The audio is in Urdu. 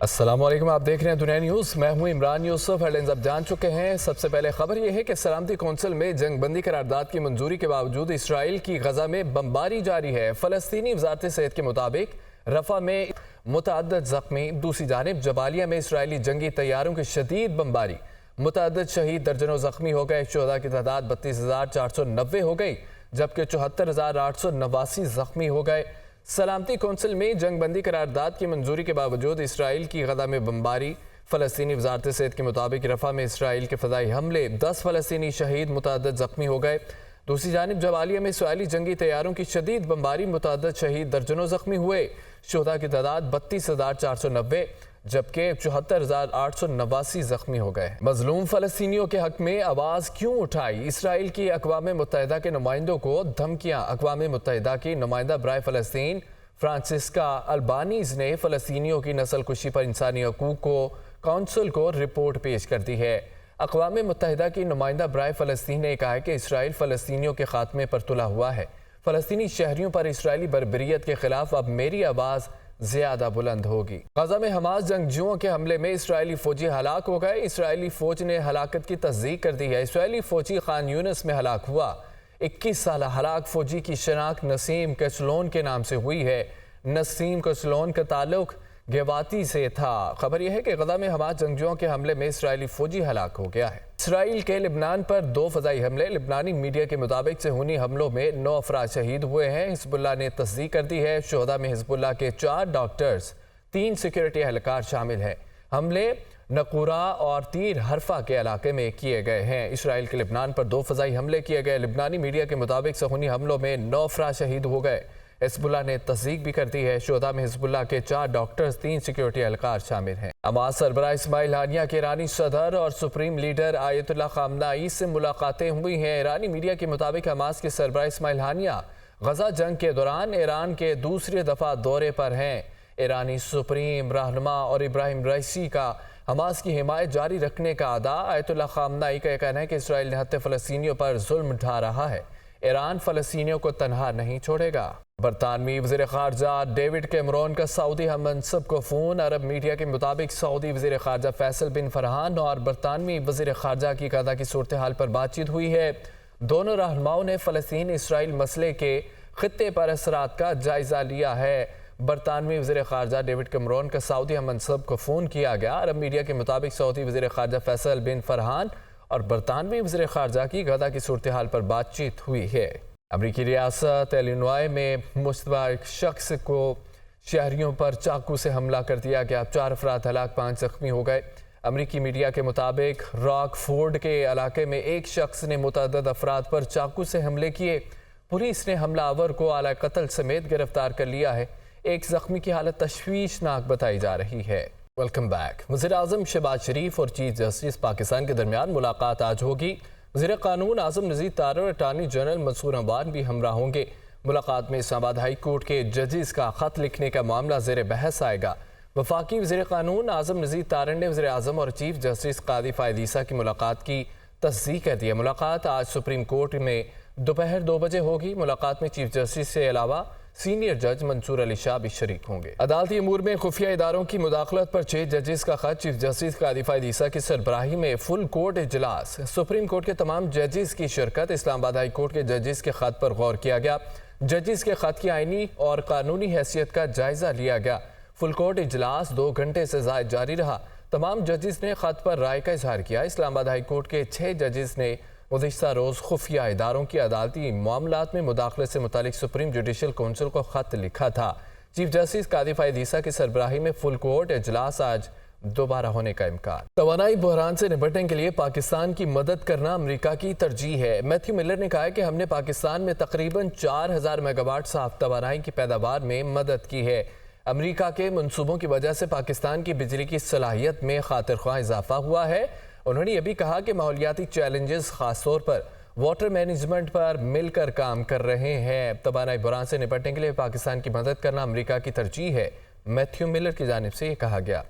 السلام علیکم، آپ دیکھ رہے ہیں دنیا نیوز۔ میں ہوں عمران یوسف۔ ہیڈلائنز اب جان چکے ہیں۔ سب سے پہلے خبر یہ ہے کہ سلامتی کونسل میں جنگ بندی قرارداد کی منظوری کے باوجود اسرائیل کی غزہ میں بمباری جاری ہے۔ فلسطینی وزارت صحت کے مطابق رفح میں متعدد زخمی، دوسری جانب جبالیہ میں اسرائیلی جنگی طیاروں کی شدید بمباری، متعدد شہید، درجنوں زخمی ہو گئے۔ شہداء کی تعداد 32,490 ہو گئی، جبکہ 74,889 زخمی ہو گئے۔ سلامتی کونسل میں جنگ بندی قرارداد کی منظوری کے باوجود اسرائیل کی غزہ میں بمباری۔ فلسطینی وزارت صحت کے مطابق رفح میں اسرائیل کے فضائی حملے، 10 فلسطینی شہید، متعدد زخمی ہو گئے۔ دوسری جانب جبالیہ میں اسرائیلی جنگی طیاروں کی شدید بمباری، متعدد شہید، درجنوں زخمی ہوئے۔ شہداء کی تعداد 32,490 جبکہ 74,889 زخمی ہو گئے۔ مظلوم فلسطینیوں کے حق میں آواز کیوں اٹھائی؟ اسرائیل کی اقوام متحدہ کے نمائندوں کو دھمکیاں۔ اقوام متحدہ کی نمائندہ برائے فلسطین فرانسسکا البانیز نے فلسطینیوں کی نسل کشی پر انسانی حقوق کونسل کو رپورٹ پیش کر دی ہے۔ اقوام متحدہ کی نمائندہ برائے فلسطین نے کہا ہے کہ اسرائیل فلسطینیوں کے خاتمے پر تلا ہوا ہے۔ فلسطینی شہریوں پر اسرائیلی بربریت کے خلاف اب میری آواز زیادہ بلند ہوگی۔ غزہ میں حماس جنگجوؤں کے حملے میں اسرائیلی فوجی ہلاک ہو گئے۔ اسرائیلی فوج نے ہلاکت کی تصدیق کر دی ہے۔ اسرائیلی فوجی خان یونس میں ہلاک ہوا۔ 21 سالہ ہلاک فوجی کی شناخت نسیم کچلون کے نام سے ہوئی ہے۔ نسیم کچلون کا تعلق گواتی سے تھا۔ خبر یہ ہے کہ غزہ میں حماس جنگجوؤں کے حملے میں اسرائیلی فوجی ہلاک ہو گیا ہے۔ اسرائیل کے لبنان پر 2 فضائی حملے۔ لبنانی میڈیا کے مطابق صہیونی حملوں میں 9 افراد شہید ہوئے ہیں۔ حزب اللہ نے تصدیق کر دی ہے۔ شہداء میں حزب اللہ کے 4 ڈاکٹرز، 3 سیکیورٹی اہلکار شامل ہیں۔ حملے نقورہ اور تیر حرفہ کے علاقے میں کیے گئے ہیں۔ اسرائیل کے لبنان پر 2 فضائی حملے کیے گئے۔ لبنانی میڈیا کے مطابق صہیونی حملوں میں 9 افراد شہید ہو گئے۔ حزب اللہ نے تصدیق بھی کر دی ہے۔ شہداء میں حزب اللہ کے 4 ڈاکٹرز، 3 سیکیورٹی اہلکار شامل ہیں۔ حماس سربراہ اسماعیل ہانیہ کے ایرانی صدر اور سپریم لیڈر آیت اللہ خامنائی سے ملاقاتیں ہوئی ہیں۔ ایرانی میڈیا کے مطابق حماس کے سربراہ اسماعیل ہانیہ غزہ جنگ کے دوران ایران کے دوسری دفعہ دورے پر ہیں۔ ایرانی سپریم رہنما اور ابراہیم رئیسی کا حماس کی حمایت جاری رکھنے کا ادا۔ آیت اللہ خامنائی کا یہ کہنا ہے کہ اسرائیل نہتے فلسطینیوں پر ظلم ڈھا رہا ہے۔ ایران فلسطینیوں کو تنہا نہیں چھوڑے گا۔ برطانوی وزیر خارجہ ڈیوڈ کیمرون کا سعودی ہم منصب کو فون۔ عرب میڈیا کے مطابق سعودی وزیر خارجہ فیصل بن فرحان اور برطانوی وزیر خارجہ کی غزہ کی صورتحال پر بات چیت ہوئی ہے۔ دونوں رہنماؤں نے فلسطین اسرائیل مسئلے کے خطے پر اثرات کا جائزہ لیا ہے۔ برطانوی وزیر خارجہ ڈیوڈ کیمرون کا سعودی ہم منصب کو فون کیا گیا۔ عرب میڈیا کے مطابق سعودی وزیر خارجہ فیصل بن فرحان اور برطانوی وزیر خارجہ کی غزہ کی صورتحال پر بات چیت ہوئی ہے۔ امریکی ریاست ایلینوائے میں مشتبہ ایک شخص کو شہریوں پر چاقو سے حملہ کر دیا گیا۔ 4 افراد ہلاک، 5 زخمی ہو گئے۔ امریکی میڈیا کے مطابق راک فورڈ کے علاقے میں ایک شخص نے متعدد افراد پر چاقو سے حملے کیے۔ پولیس نے حملہ آور کو اعلی قتل سمیت گرفتار کر لیا ہے۔ ایک زخمی کی حالت تشویشناک بتائی جا رہی ہے۔ Welcome back. وزیر اعظم شہباز شریف اور چیف جسٹس پاکستان کے درمیان ملاقات آج ہوگی۔ وزیر قانون اعظم نذیر طارر اور اٹارنی جنرل منصور عوان بھی ہمراہ ہوں گے۔ ملاقات میں اسلام آباد ہائی کورٹ کے ججز کا خط لکھنے کا معاملہ زیر بحث آئے گا۔ وفاقی وزیر قانون اعظم نذیر طارر نے وزیر اعظم اور چیف جسٹس قاضی فائد عیسیٰ کی ملاقات کی تصدیق کر دی ہے۔ ملاقات آج سپریم کورٹ میں دوپہر 2 بجے ہوگی۔ ملاقات میں چیف جسٹس سے علاوہ سینئر جج منصور علی شاہ بھی شریک ہوں گے۔ عدالتی امور میں خفیہ اداروں کی مداخلت پر 6 ججز کا خط۔ چیف جسٹس قاضی فائد عیسیٰ کی سربراہی میں فل کورٹ اجلاس۔ سپریم کورٹ کے تمام ججز کی شرکت۔ اسلام آباد ہائی کورٹ کے ججز کے خط پر غور کیا گیا۔ ججز کے خط کی آئینی اور قانونی حیثیت کا جائزہ لیا گیا۔ فل کورٹ اجلاس 2 گھنٹے سے زائد جاری رہا۔ تمام ججز نے خط پر رائے کا اظہار کیا۔ اسلام آباد ہائی کورٹ کے 6 ججز نے گزشتہ روز خفیہ اداروں کی عدالتی معاملات میں مداخلت سے متعلق سپریم جوڈیشل کونسل کو خط لکھا تھا۔ چیف جسٹس قاضی فائد عیسیٰ کی سربراہی میں فل کورٹ اجلاس آج دوبارہ ہونے کا امکان۔ توانائی بحران سے نمٹنے کے لیے پاکستان کی مدد کرنا امریکہ کی ترجیح ہے۔ میتھیو ملر نے کہا کہ ہم نے پاکستان میں تقریباً 4000 میگا واٹ صاف توانائی کی پیداوار میں مدد کی ہے۔ امریکہ کے منصوبوں کی وجہ سے پاکستان کی بجلی کی صلاحیت میں خاطر خواہ اضافہ ہوا ہے۔ انہوں نے یہ بھی کہا کہ ماحولیاتی چیلنجز خاص طور پر واٹر مینجمنٹ پر مل کر کام کر رہے ہیں۔ توانائی بحران سے نپٹنے کے لیے پاکستان کی مدد کرنا امریکہ کی ترجیح ہے۔ میتھیو ملر کی جانب سے یہ کہا گیا۔